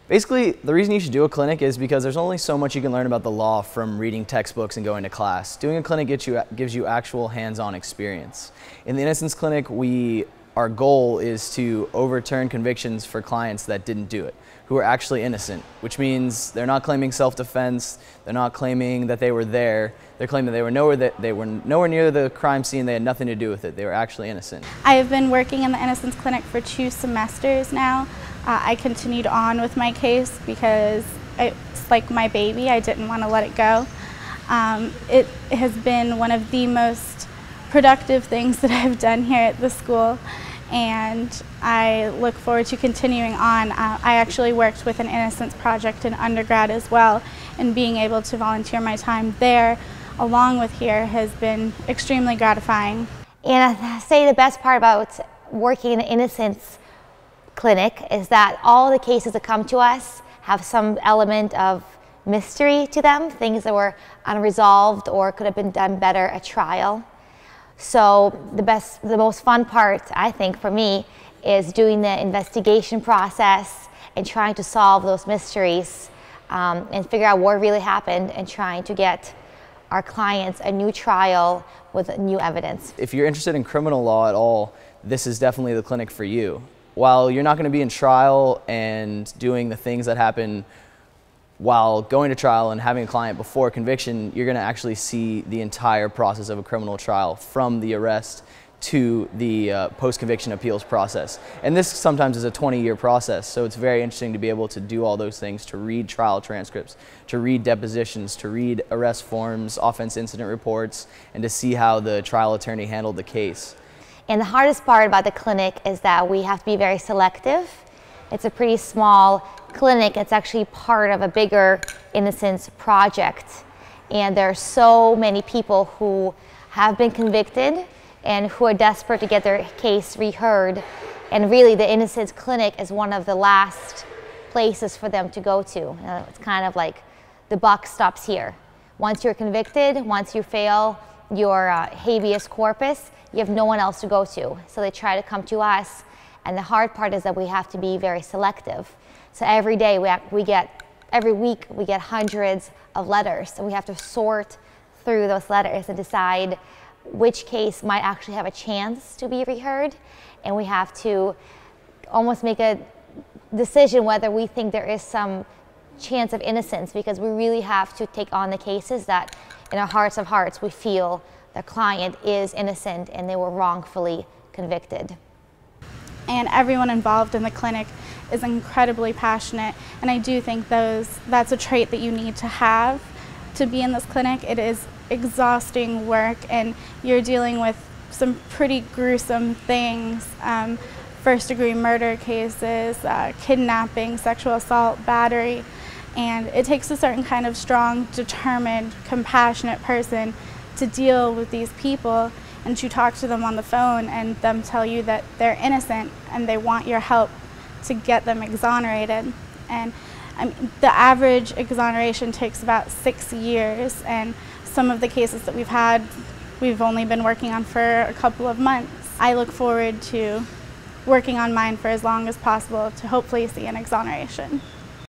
Basically, the reason you should do a clinic is because there's only so much you can learn about the law from reading textbooks and going to class. Doing a clinic gives you actual hands-on experience. In the Innocence Clinic, our goal is to overturn convictions for clients that didn't do it, who are actually innocent, which means they're not claiming self-defense, they're not claiming that they were there, they're claiming they were nowhere near the crime scene, they had nothing to do with it, they were actually innocent. I have been working in the Innocence Clinic for 2 semesters now. I continued on with my case because it's like my baby, I didn't want to let it go. It has been one of the most productive things that I've done here at the school, and I look forward to continuing on. I actually worked with an Innocence project in undergrad as well, and being able to volunteer my time there along with here has been extremely gratifying. And I say the best part about working in the Innocence Clinic is that all the cases that come to us have some element of mystery to them, things that were unresolved or could have been done better at trial. So the most fun part, I think, for me, is doing the investigation process and trying to solve those mysteries and figure out what really happened and trying to get our clients a new trial with new evidence. If you're interested in criminal law at all, this is definitely the clinic for you. While you're not going to be in trial and doing the things that happen while going to trial and having a client before conviction, you're going to actually see the entire process of a criminal trial, from the arrest to the post-conviction appeals process. And this sometimes is a 20-year process, so it's very interesting to be able to do all those things, to read trial transcripts, to read depositions, to read arrest forms, offense incident reports, and to see how the trial attorney handled the case. And the hardest part about the clinic is that we have to be very selective. It's a pretty small clinic. It's actually part of a bigger Innocence project. And there are so many people who have been convicted and who are desperate to get their case reheard. And really, the Innocence Clinic is one of the last places for them to go to. It's kind of like the buck stops here. Once you're convicted, once you fail your habeas corpus, you have no one else to go to. So they try to come to us. And the hard part is that we have to be very selective. So every day every week we get hundreds of letters, and we have to sort through those letters and decide which case might actually have a chance to be reheard. And we have to almost make a decision whether we think there is some chance of innocence, because we really have to take on the cases that in our hearts of hearts we feel the client is innocent and they were wrongfully convicted. And everyone involved in the clinic is incredibly passionate, and I do think that's a trait that you need to have to be in this clinic. It is exhausting work, and you're dealing with some pretty gruesome things, first-degree murder cases, kidnapping, sexual assault, battery, and it takes a certain kind of strong, determined, compassionate person to deal with these people and to talk to them on the phone and them tell you that they're innocent and they want your help to get them exonerated. And I mean, the average exoneration takes about 6 years, and some of the cases that we've only been working on for a couple of months. I look forward to working on mine for as long as possible to hopefully see an exoneration.